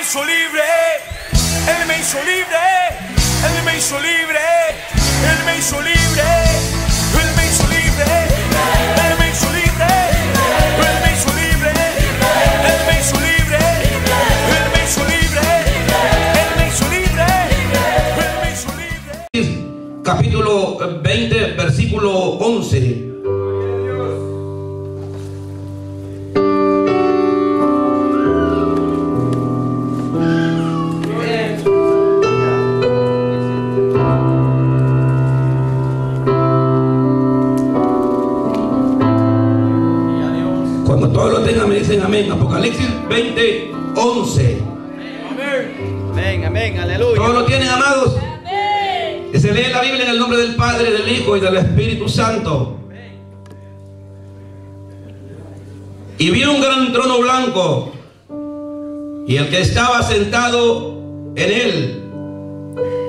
hizo libre, Él me hizo libre, Él me hizo libre, Él me hizo libre, Él me hizo libre, Él me hizo libre, Él me hizo libre, Él me hizo libre, Él me hizo libre, Él me hizo libre, Él me hizo libre. Capítulo 20, versículo 11. Cuando todos lo tengan me dicen amén. Apocalipsis 20, 11. Amén, amén, aleluya. ¿Todos lo tienen, amados? Amén. Que se lee la Biblia en el nombre del Padre, del Hijo y del Espíritu Santo. Y vi un gran trono blanco, y el que estaba sentado en él,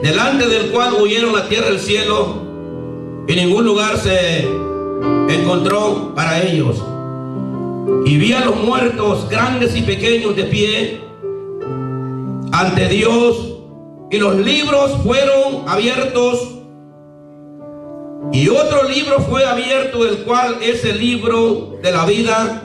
delante del cual huyeron la tierra y el cielo, y ningún lugar se encontró para ellos. Y vi a los muertos, grandes y pequeños, de pie ante Dios, y los libros fueron abiertos, y otro libro fue abierto, el cual es el libro de la vida.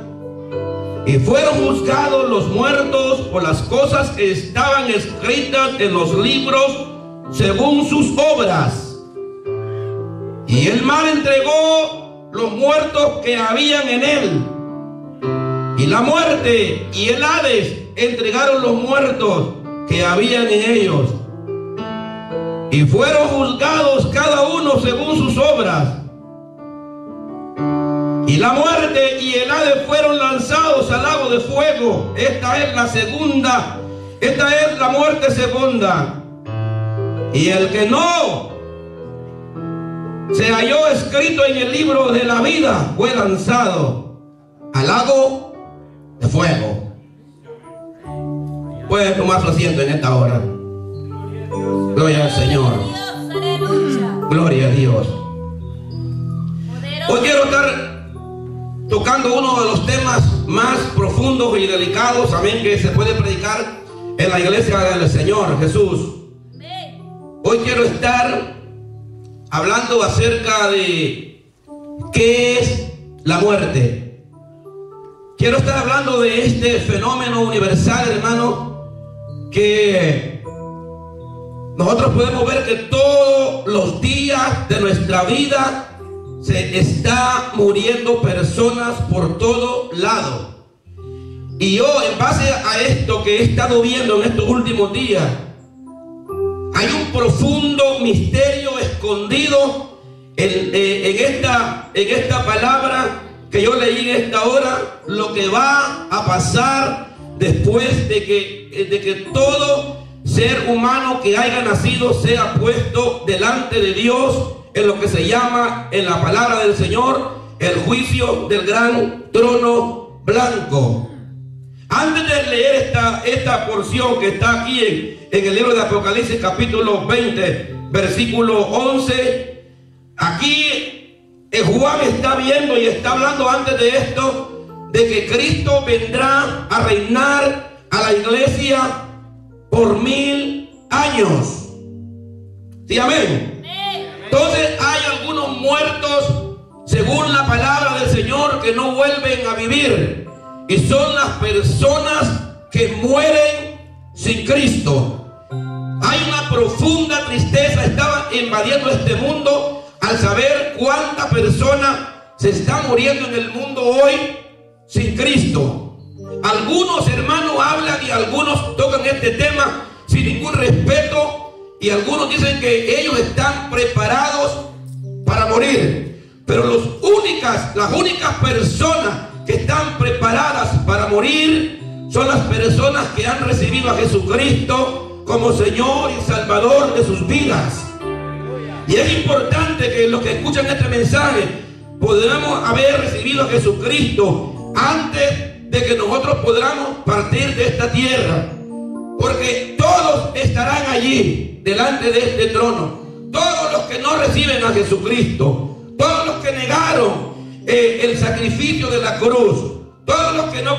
Y fueron juzgados los muertos por las cosas que estaban escritas en los libros según sus obras. Y el mar entregó los muertos que habían en él. Y la muerte y el Hades entregaron los muertos que habían en ellos. Y fueron juzgados cada uno según sus obras. Y la muerte y el Hades fueron lanzados al lago de fuego. Esta es la segunda. Esta es la muerte segunda. Y el que no se halló escrito en el libro de la vida fue lanzado al lago de fuego. Puede tomar su asiento en esta hora. Gloria al Señor. Gloria a Dios. Hoy quiero estar tocando uno de los temas más profundos y delicados, amén, que se puede predicar en la iglesia del Señor Jesús. Hoy quiero estar hablando acerca de qué es la muerte. Quiero estar hablando de este fenómeno universal, hermano, que nosotros podemos ver que todos los días de nuestra vida se está muriendo personas por todo lado. Y yo, en base a esto que he estado viendo en estos últimos días, hay un profundo misterio escondido en esta palabra que yo leí en esta hora, lo que va a pasar después de que todo ser humano que haya nacido sea puesto delante de Dios en lo que se llama en la palabra del Señor el juicio del gran trono blanco. Antes de leer esta porción que está aquí en el libro de Apocalipsis capítulo 20 versículo 11, aquí Juan está viendo y está hablando antes de esto de que Cristo vendrá a reinar a la iglesia por 1000 años. ¿Sí, amén? Entonces hay algunos muertos, según la palabra del Señor, que no vuelven a vivir. Y son las personas que mueren sin Cristo. Hay una profunda tristeza, estaba invadiendo este mundo al saber cuántas personas se están muriendo en el mundo hoy sin Cristo. Algunos hermanos hablan y algunos tocan este tema sin ningún respeto. Y algunos dicen que ellos están preparados para morir. Pero las únicas personas que están preparadas para morir son las personas que han recibido a Jesucristo como Señor y Salvador de sus vidas. Y es importante que los que escuchan este mensaje podamos haber recibido a Jesucristo antes de que nosotros podamos partir de esta tierra. Porque todos estarán allí delante de este trono. Todos los que no reciben a Jesucristo, todos los que negaron el sacrificio de la cruz, todos los que no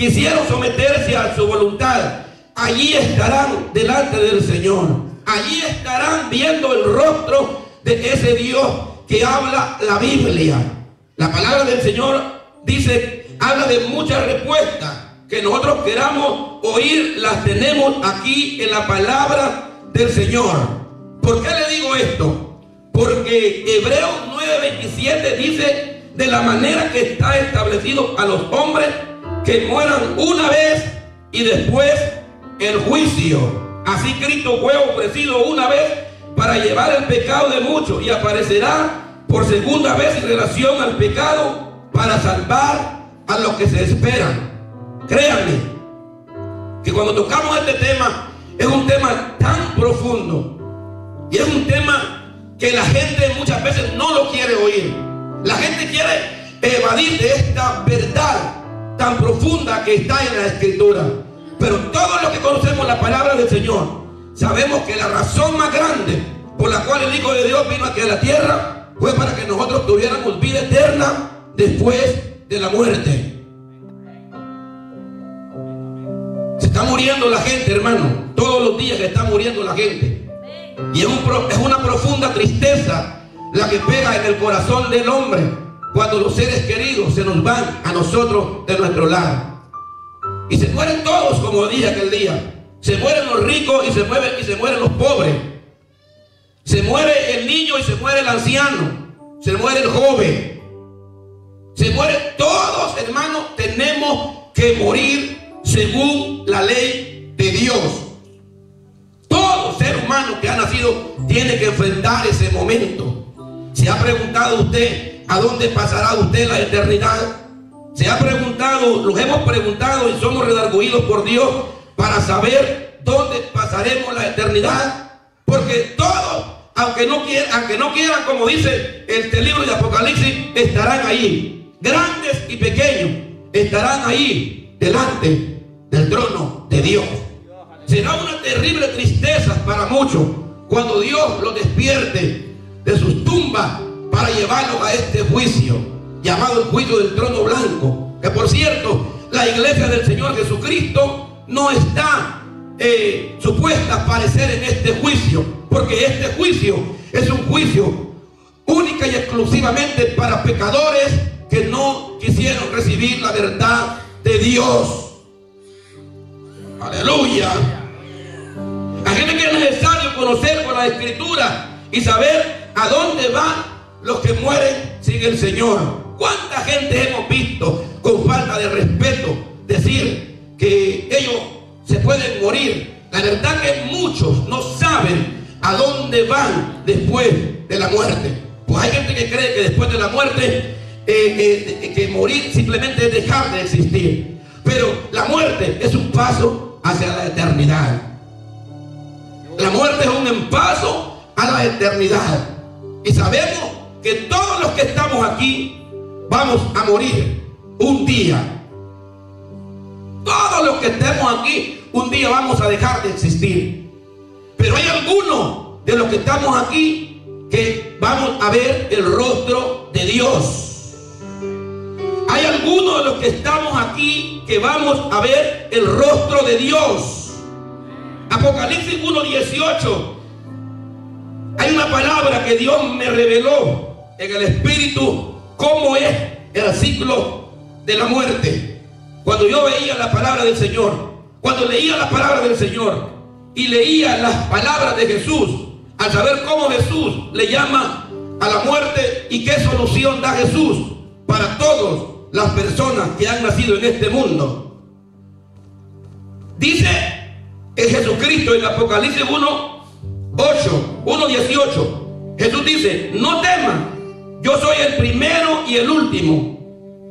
quisieron someterse a su voluntad, allí estarán delante del Señor. Allí estarán viendo el rostro de ese Dios que habla la Biblia. La palabra del Señor dice, habla de muchas respuestas que nosotros queramos oír, las tenemos aquí en la palabra del Señor. ¿Por qué le digo esto? Porque Hebreos 9:27 dice, de la manera que está establecido a los hombres que mueran una vez y después el juicio. Así Cristo fue ofrecido una vez para llevar el pecado de muchos y aparecerá por segunda vez en relación al pecado para salvar a los que se esperan. Créanme que cuando tocamos este tema, es un tema tan profundo y es un tema que la gente muchas veces no lo quiere oír. La gente quiere evadir de esta verdad tan profunda que está en la Escritura. Pero todos los que conocemos la palabra del Señor sabemos que la razón más grande por la cual el Hijo de Dios vino aquí a la tierra fue para que nosotros tuviéramos vida eterna después de la muerte. Se está muriendo la gente, hermano. Todos los días se está muriendo la gente. Y es una profunda tristeza la que pega en el corazón del hombre cuando los seres queridos se nos van a nosotros de nuestro lado. Y se mueren todos, como dije aquel día. Se mueren los ricos y se mueren los pobres. Se muere el niño y se muere el anciano. Se muere el joven. Se mueren todos, hermanos. Tenemos que morir según la ley de Dios. Todo ser humano que ha nacido tiene que enfrentar ese momento. ¿Se ha preguntado usted a dónde pasará usted la eternidad? Se ha preguntado, los hemos preguntado y somos redarguidos por Dios para saber dónde pasaremos la eternidad. Porque todos, aunque no quieran, como dice este libro de Apocalipsis, estarán ahí. Grandes y pequeños estarán ahí delante del trono de Dios. Será una terrible tristeza para muchos cuando Dios los despierte de sus tumbas para llevarlos a este juicio llamado el juicio del trono blanco, que por cierto la iglesia del Señor Jesucristo no está supuesta a aparecer en este juicio, porque este juicio es un juicio única y exclusivamente para pecadores que no quisieron recibir la verdad de Dios. Aleluya. Así que es necesario conocer con la Escritura y saber a dónde van los que mueren sin el Señor. ¿Cuánta gente hemos visto con falta de respeto decir que ellos se pueden morir? La verdad que muchos no saben a dónde van después de la muerte. Pues hay gente que cree que después de la muerte que morir simplemente es dejar de existir. Pero la muerte es un paso hacia la eternidad. La muerte es un paso a la eternidad. Y sabemos que todos los que estamos aquí vamos a morir un día. Todos los que estemos aquí un día vamos a dejar de existir. Pero hay algunos de los que estamos aquí que vamos a ver el rostro de Dios. Hay algunos de los que estamos aquí que vamos a ver el rostro de Dios. Apocalipsis 1:18. Hay una palabra que Dios me reveló en el Espíritu, cómo es el ciclo de la muerte. Cuando yo veía la palabra del Señor, cuando leía la palabra del Señor y leía las palabras de Jesús, al saber cómo Jesús le llama a la muerte y qué solución da Jesús para todas las personas que han nacido en este mundo. Dice en Jesucristo en Apocalipsis 1:18, Jesús dice: no teman, yo soy el primero y el último,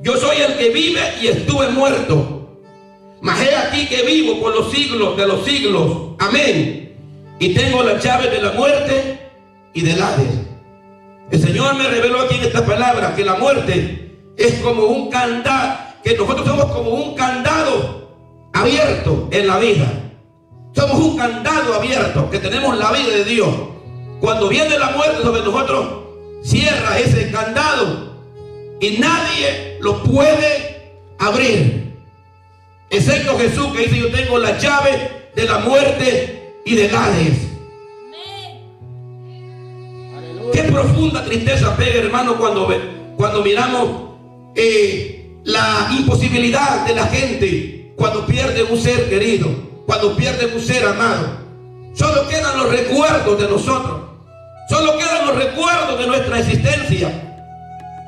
yo soy el que vive y estuve muerto, mas he aquí que vivo por los siglos de los siglos, amén, y tengo las llaves de la muerte y del Hades. El Señor me reveló aquí en esta palabra que la muerte es como un candado, que nosotros somos como un candado abierto en la vida. Somos un candado abierto, que tenemos la vida de Dios. Cuando viene la muerte sobre nosotros, cierra ese candado y nadie lo puede abrir. excepto Jesús, que dice: yo tengo la llave de la muerte y del Hades. Qué profunda tristeza pega, hermano, cuando miramos la imposibilidad de la gente cuando pierde un ser querido, cuando pierde un ser amado. Solo quedan los recuerdos de nosotros, solo quedan los recuerdos de nuestra existencia.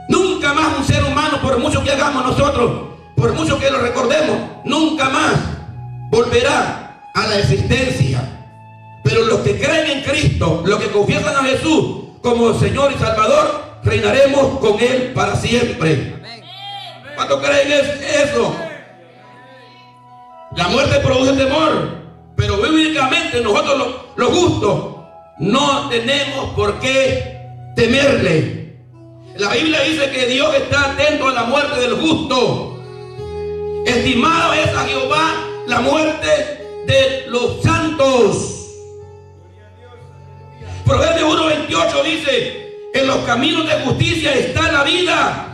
Nunca más un ser humano, por mucho que hagamos nosotros, por mucho que lo recordemos, nunca más volverá a la existencia. Pero los que creen en Cristo, los que confiesan a Jesús como Señor y Salvador, reinaremos con Él para siempre. ¿Cuántos creen eso? La muerte produce temor, pero bíblicamente nosotros los justos no tenemos por qué temerle. La Biblia dice que Dios está atento a la muerte del justo. Estimado es a Jehová la muerte de los santos. Proverbios 1:28 dice: en los caminos de justicia está la vida,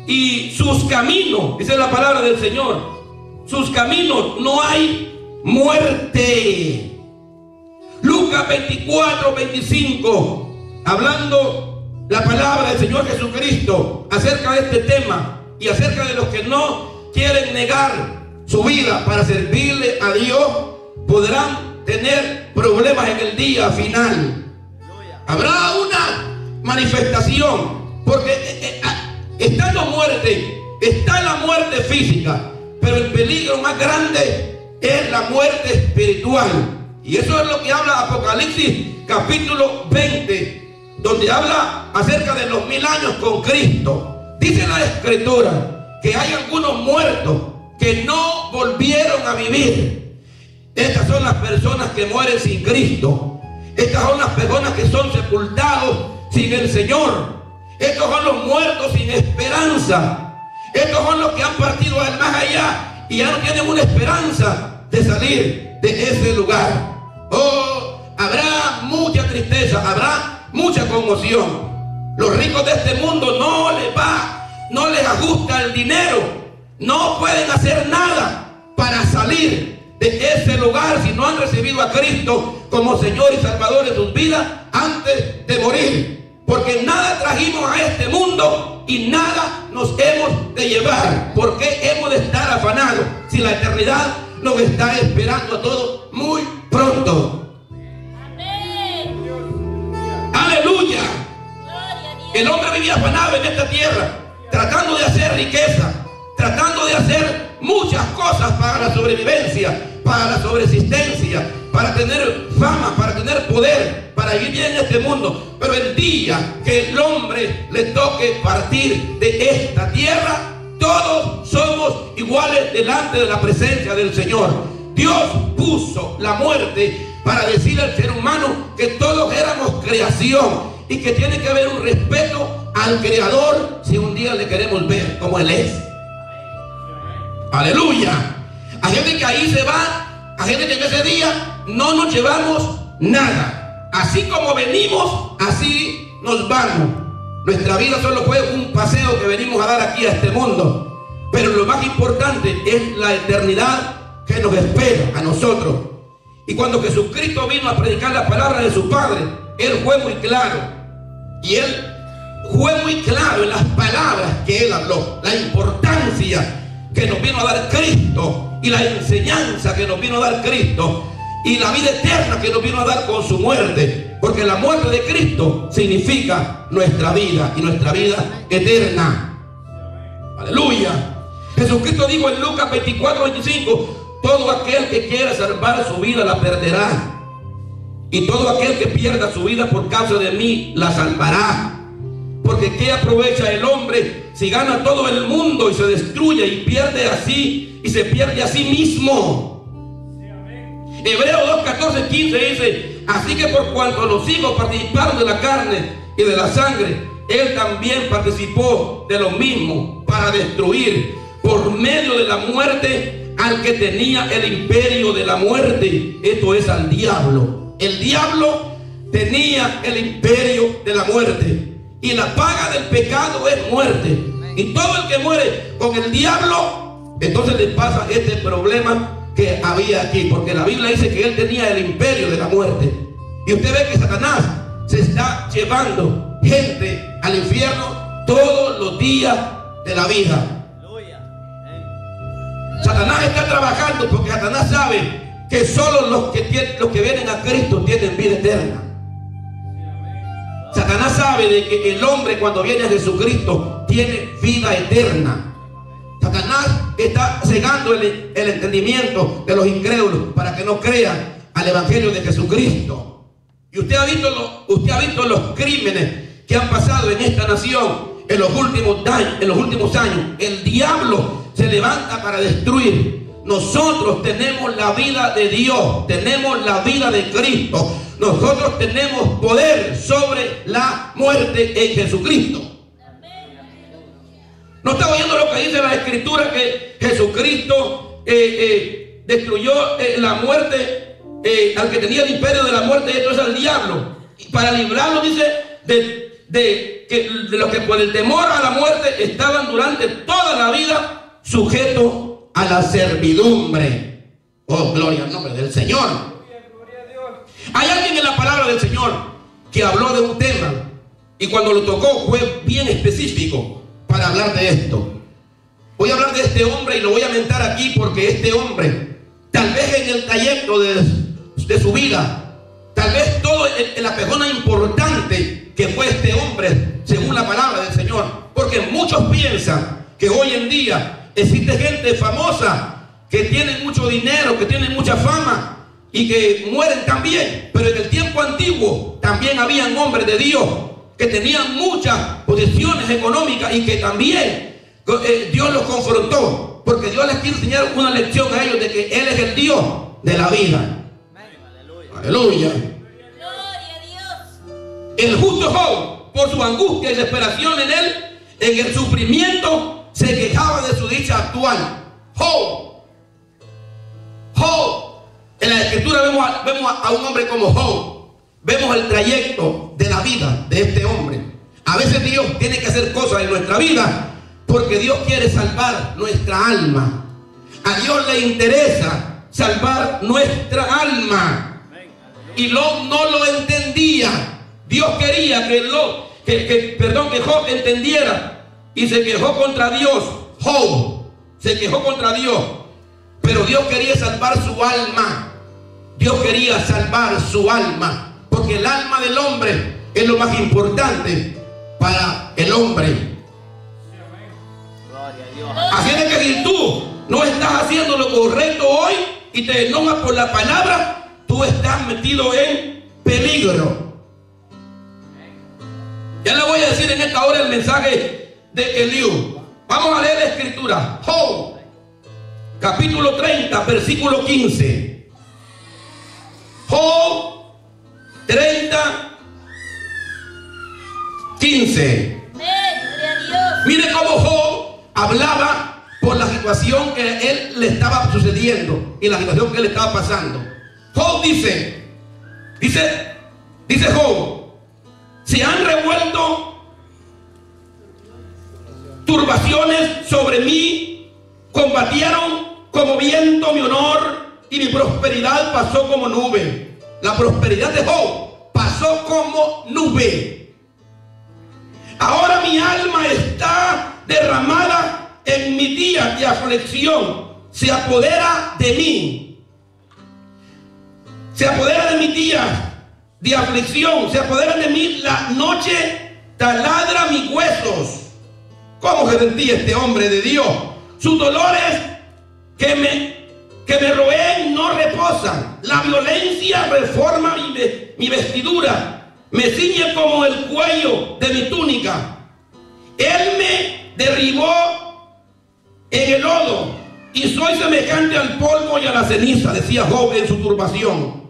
y sus caminos, esa es la palabra del Señor, sus caminos no hay muerte. Lucas 24:25, hablando la palabra del Señor Jesucristo acerca de este tema y acerca de los que no quieren negar su vida para servirle a Dios, podrán tener problemas en el día final. Habrá una manifestación, porque está la muerte física, pero el peligro más grande es la muerte espiritual. Y eso es lo que habla Apocalipsis capítulo 20, donde habla acerca de los 1000 años con Cristo. Dice la Escritura que hay algunos muertos que no volvieron a vivir. Estas son las personas que mueren sin Cristo. Estas son las personas que son sepultados sin el Señor. Estos son los muertos sin esperanza. Estos son los que han partido al más allá y ya no tienen una esperanza de salir de ese lugar. Oh, habrá mucha tristeza, habrá mucha conmoción. Los ricos de este mundo no les ajusta el dinero, no pueden hacer nada para salir de ese lugar si no han recibido a Cristo como Señor y Salvador de sus vidas antes de morir. Porque nada trajimos a este mundo y nada nos hemos de llevar. ¿Por qué hemos de estar afanados si la eternidad nos está esperando a todos muy pronto? Amén. Aleluya. El hombre vivía afanado en esta tierra, tratando de hacer riqueza, tratando de hacer muchas cosas para la sobrevivencia, para la sobreexistencia, para tener fama, para tener poder, para vivir bien en este mundo. Pero el día que el hombre le toque partir de esta tierra, todos somos iguales delante de la presencia del Señor. Dios puso la muerte para decirle al ser humano que todos éramos creación y que tiene que haber un respeto al Creador si un día le queremos ver como Él es. Aleluya. Hay gente que ahí se va, hay gente que en ese día no nos llevamos nada. Así como venimos, así nos vamos. Nuestra vida solo fue un paseo que venimos a dar aquí a este mundo. Pero lo más importante es la eternidad que nos espera a nosotros. Y cuando Jesucristo vino a predicar la palabra de su Padre, Él fue muy claro. Y Él fue muy claro en las palabras que Él habló. La importancia que nos vino a dar Cristo y la enseñanza que nos vino a dar Cristo y la vida eterna que nos vino a dar con su muerte, porque la muerte de Cristo significa nuestra vida y nuestra vida eterna. Aleluya. Jesucristo dijo en Lucas 24:25: todo aquel que quiera salvar su vida la perderá, y todo aquel que pierda su vida por causa de mí la salvará. Porque ¿qué aprovecha el hombre si gana todo el mundo y se destruye y pierde así y se pierde a sí mismo? Hebreos 2:14-15 dice: así que por cuanto los hijos participaron de la carne y de la sangre, Él también participó de lo mismo para destruir por medio de la muerte al que tenía el imperio de la muerte, esto es, al diablo. El diablo tenía el imperio de la muerte. Y la paga del pecado es muerte. Y todo el que muere con el diablo entonces le pasa este problema que había aquí, porque la Biblia dice que él tenía el imperio de la muerte. Y usted ve que Satanás se está llevando gente al infierno todos los días de la vida. Satanás está trabajando porque Satanás sabe que solo los que vienen a Cristo tienen vida eterna. Satanás sabe de que el hombre cuando viene a Jesucristo tiene vida eterna. Satanás está cegando el entendimiento de los incrédulos para que no crean al evangelio de Jesucristo. Y usted ha visto los crímenes que han pasado en esta nación en los últimos años. El diablo se levanta para destruir. Nosotros tenemos la vida de Dios, tenemos la vida de Cristo. Nosotros tenemos poder sobre la muerte en Jesucristo. ¿No está oyendo lo que dice la Escritura? Que Jesucristo destruyó la muerte, al que tenía el imperio de la muerte, esto es al diablo. Y para librarlo, dice, de los que por el temor a la muerte estaban durante toda la vida sujetos a la servidumbre. Oh, gloria al nombre del Señor. Hay alguien en la palabra del Señor que habló de un tema y cuando lo tocó fue bien específico para hablar de esto. Voy a hablar de este hombre y lo voy a mentar aquí porque este hombre, tal vez en el trayecto de su vida, tal vez todo en la persona importante que fue este hombre según la palabra del Señor, porque muchos piensan que hoy en día existe gente famosa que tiene mucho dinero, que tiene mucha fama y que mueren también. Pero en el tiempo antiguo también habían hombres de Dios que tenían muchas posesiones económicas y que también Dios los confrontó, porque Dios les quiere enseñar una lección a ellos de que Él es el Dios de la vida. Aleluya. Gloria a Dios. El justo Job, por su angustia y desesperación en el sufrimiento, se quejaba de su dicha actual. Job. En la Escritura vemos a un hombre como Job. Vemos el trayecto de la vida de este hombre. A veces Dios tiene que hacer cosas en nuestra vida porque Dios quiere salvar nuestra alma. A Dios le interesa salvar nuestra alma. Y Lot no lo entendía. Dios quería que Job entendiera y se quejó contra Dios. Job se quejó contra Dios, pero Dios quería salvar su alma. Dios quería salvar su alma, porque el alma del hombre es lo más importante para el hombre. Así es que si tú no estás haciendo lo correcto hoy y te enojas por la palabra, tú estás metido en peligro. Ya le voy a decir en esta hora el mensaje de Eliú. Vamos a leer la Escritura. Job, capítulo 30, versículo 15. Job 30, 15. Mire cómo Job hablaba por la situación que él le estaba sucediendo y la situación que él estaba pasando. Job dice Job: se han revuelto turbaciones sobre mí, combatieron como viento mi honor y mi prosperidad pasó como nube. La prosperidad de Job pasó como nube. Ahora mi alma está derramada en mi día de aflicción. Se apodera de mí. Se apodera de mis días de aflicción. Se apodera de mí la noche, taladra mis huesos. ¿Cómo se sentía este hombre de Dios? Sus dolores que me roen no reposan. La violencia reforma mi vestidura, me ciñe como el cuello de mi túnica. Él me derribó en el lodo y soy semejante al polvo y a la ceniza, decía Job en su turbación.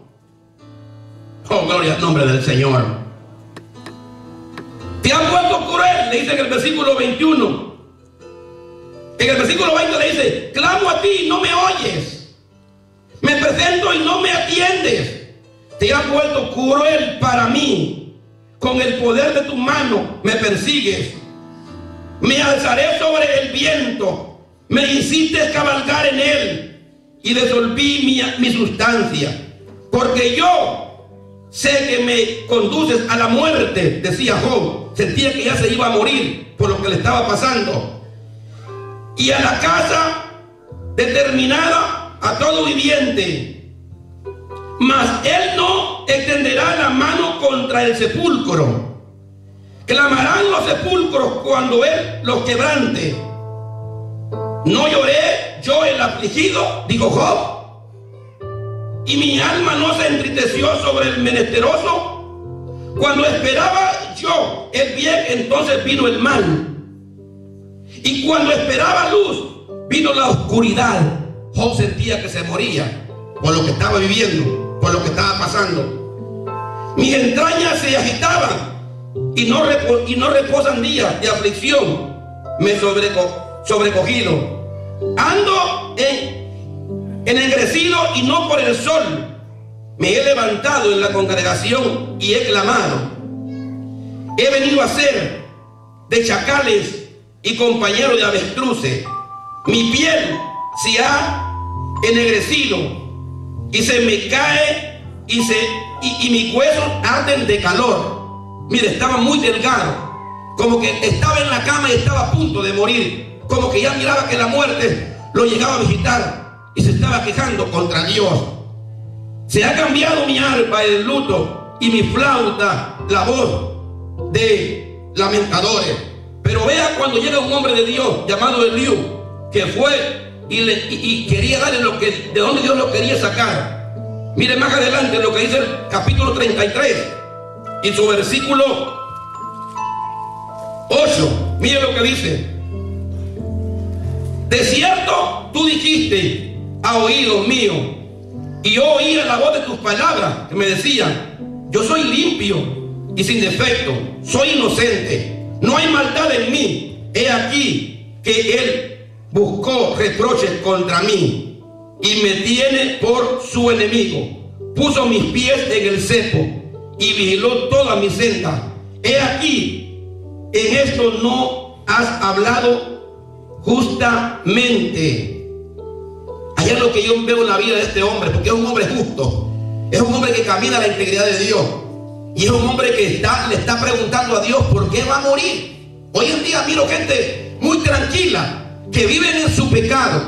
Oh, gloria al nombre del Señor. Te han vuelto cruel, le dice en el versículo 21. En el versículo 20 le dice: clamo a ti y no me oyes. Me presento y no me atiendes. Te has vuelto cruel para mí. Con el poder de tu mano me persigues. Me alzaré sobre el viento. Me hiciste cabalgar en él y disolví mi sustancia. Porque yo sé que me conduces a la muerte, decía Job. Sentía que ya se iba a morir por lo que le estaba pasando. Y a la casa determinada a todo viviente. Mas él no extenderá la mano contra el sepulcro. Clamarán los sepulcros cuando él los quebrante. No lloré yo el afligido, dijo Job, y mi alma no se entristeció sobre el menesteroso. Cuando esperaba yo el bien, entonces vino el mal, y cuando esperaba luz, vino la oscuridad. Job sentía que se moría por lo que estaba viviendo, por lo que estaba pasando. Mis entrañas se agitaban y no reposan días de aflicción. Me sobrecogido. Ando ennegrecido y no por el sol. Me he levantado en la congregación y he clamado. He venido a ser de chacales y compañero de avestruces. Mi piel se ha ennegrecido y se me cae y mis huesos arden de calor. Mire, estaba muy delgado, como que estaba en la cama y estaba a punto de morir, como que ya miraba que la muerte lo llegaba a visitar y se estaba quejando contra Dios. Se ha cambiado mi arpa el luto y mi flauta la voz de lamentadores. Pero vea cuando llega un hombre de Dios llamado Eliú, que fue y quería darle de donde Dios lo quería sacar. Mire más adelante lo que dice el capítulo 33 y su versículo 8. Mire lo que dice. De cierto tú dijiste a oídos míos, y yo oía la voz de tus palabras que me decían: yo soy limpio y sin defecto, soy inocente, no hay maldad en mí. He aquí que él buscó reproches contra mí y me tiene por su enemigo. Puso mis pies en el cepo y vigiló toda mi senda. He aquí, en esto no has hablado justamente. Allá es lo que yo veo en la vida de este hombre, porque es un hombre justo, es un hombre que camina la integridad de Dios, y es un hombre que le está preguntando a Dios por qué va a morir. Hoy en día miro gente muy tranquila, que viven en su pecado,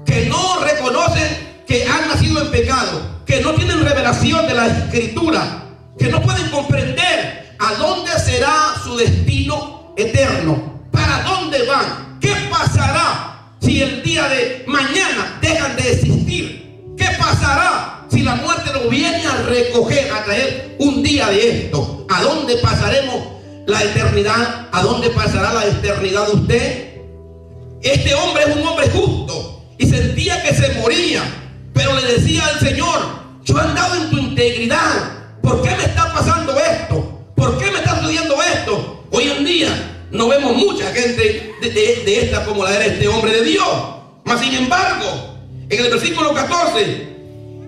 que no reconocen que han nacido en pecado, que no tienen revelación de la Escritura, que no pueden comprender a dónde será su destino eterno, para dónde van, qué pasará si el día de mañana dejan de existir, qué pasará si la muerte lo viene a recoger, a traer un día de esto. ¿A dónde pasaremos la eternidad? ¿A dónde pasará la eternidad de usted? Este hombre es un hombre justo y sentía que se moría, pero le decía al Señor: yo he andado en tu integridad, ¿por qué me está pasando esto? ¿Por qué me está sucediendo esto? Hoy en día no vemos mucha gente de esta como la era este hombre de Dios. Mas sin embargo, en el versículo 14,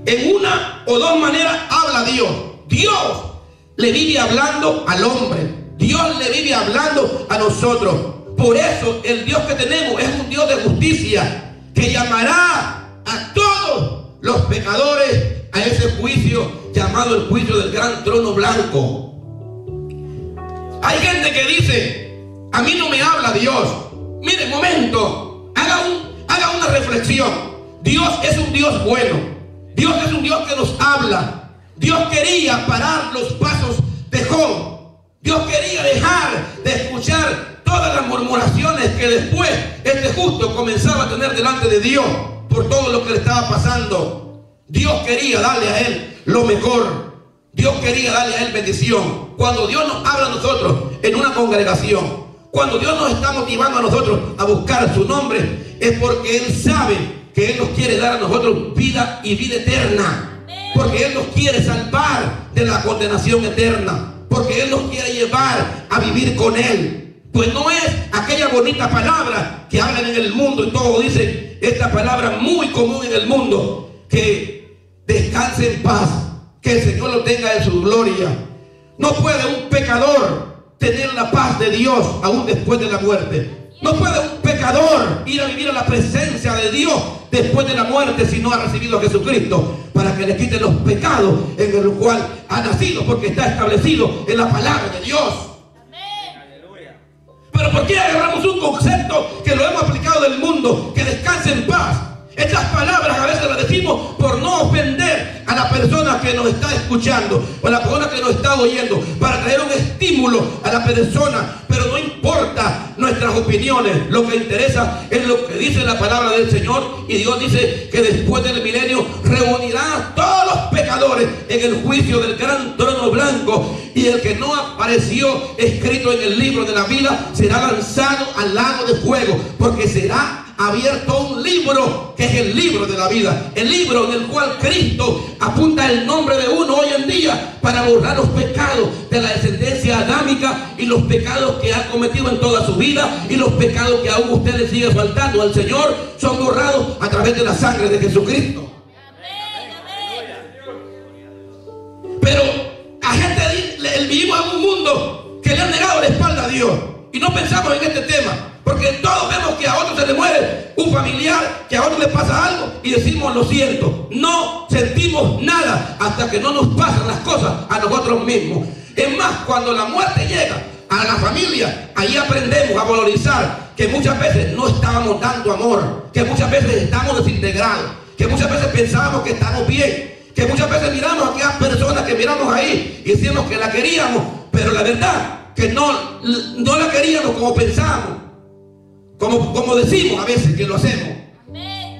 en una o dos maneras habla Dios. Dios le vive hablando al hombre, Dios le vive hablando a nosotros. Por eso el Dios que tenemos es un Dios de justicia, que llamará a todos los pecadores a ese juicio llamado el juicio del gran trono blanco. Hay gente que dice: a mí no me habla Dios. Mire, momento, haga una reflexión. Dios es un Dios bueno, Dios es un Dios que nos habla. Dios quería parar los pasos de Job. Dios quería dejar de escuchar todas las murmuraciones que después este justo comenzaba a tener delante de Dios por todo lo que le estaba pasando. Dios quería darle a él lo mejor. Dios quería darle a él bendición. Cuando Dios nos habla a nosotros en una congregación, cuando Dios nos está motivando a nosotros a buscar su nombre, es porque Él sabe que Él nos quiere dar a nosotros vida y vida eterna. Porque Él nos quiere salvar de la condenación eterna. Porque Él nos quiere llevar a vivir con Él. Pues no es aquella bonita palabra que hablan en el mundo y todos dicen esta palabra muy común en el mundo, que descanse en paz, que el Señor lo tenga en su gloria. No puede un pecador tener la paz de Dios aún después de la muerte. No puede un pecador pecador ir a vivir a la presencia de Dios después de la muerte si no ha recibido a Jesucristo para que le quite los pecados en el cual ha nacido, porque está establecido en la palabra de Dios. Pero ¿por qué agarramos un concepto que lo hemos aplicado del mundo, que descanse en paz? Estas palabras a veces las decimos por no ofender a la persona que nos está escuchando o a la persona que nos está oyendo, para traer un estímulo a la persona. Pero no importa nuestras opiniones, lo que interesa es lo que dice la palabra del Señor. Y Dios dice que después del milenio reunirá a todos los pecadores en el juicio del gran trono blanco, y el que no apareció escrito en el libro de la vida será lanzado al lago de fuego, porque será abierto un libro que es el libro de la vida, el libro en el cual Cristo apunta el nombre de uno hoy en día para borrar los pecados de la descendencia adámica y los pecados que ha cometido en toda su vida, y los pecados que aún usted le sigue faltando al Señor son borrados a través de la sangre de Jesucristo. Pero a gente vivimos en un mundo que le han negado la espalda a Dios y no pensamos en este tema. Porque todos vemos que a otro se le muere un familiar, que a otro le pasa algo y decimos lo siento. No sentimos nada hasta que no nos pasan las cosas a nosotros mismos. Es más, cuando la muerte llega a la familia, ahí aprendemos a valorizar que muchas veces no estábamos dando amor, que muchas veces estamos desintegrados, que muchas veces pensábamos que estamos bien, que muchas veces miramos a aquellas personas que miramos ahí y decíamos que la queríamos, pero la verdad que no la queríamos como pensábamos. Como decimos a veces que lo hacemos.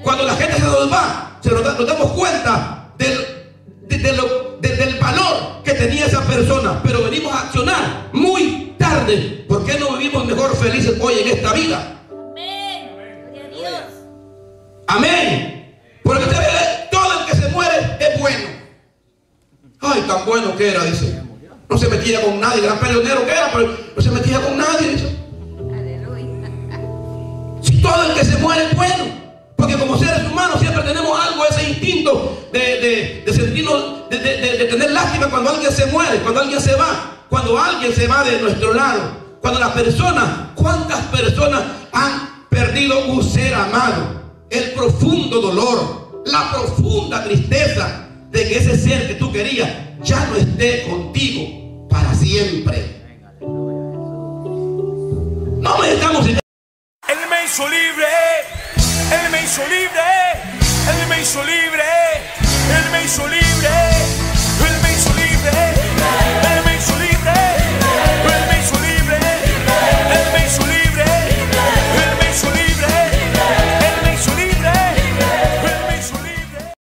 Cuando la gente se nos va, nos damos cuenta del valor que tenía esa persona, pero venimos a accionar muy tarde. ¿Por qué no vivimos mejor felices hoy en esta vida? Amén. Gloria a Dios. Amén. Porque todo el que se muere es bueno. Ay, tan bueno que era, dice. No se metía con nadie, gran peleonero que era, pero no se metía con nadie, dice. Si todo el que se muere es bueno, porque como seres humanos siempre tenemos algo, ese instinto de sentirnos, de tener lástima cuando alguien se muere, cuando alguien se va, cuando alguien se va de nuestro lado, cuando las personas, ¿cuántas personas han perdido un ser amado? El profundo dolor, la profunda tristeza de que ese ser que tú querías ya no esté contigo para siempre. No necesitamos. Él me hizo libre, Él me hizo libre, Él me hizo libre, Él me hizo libre.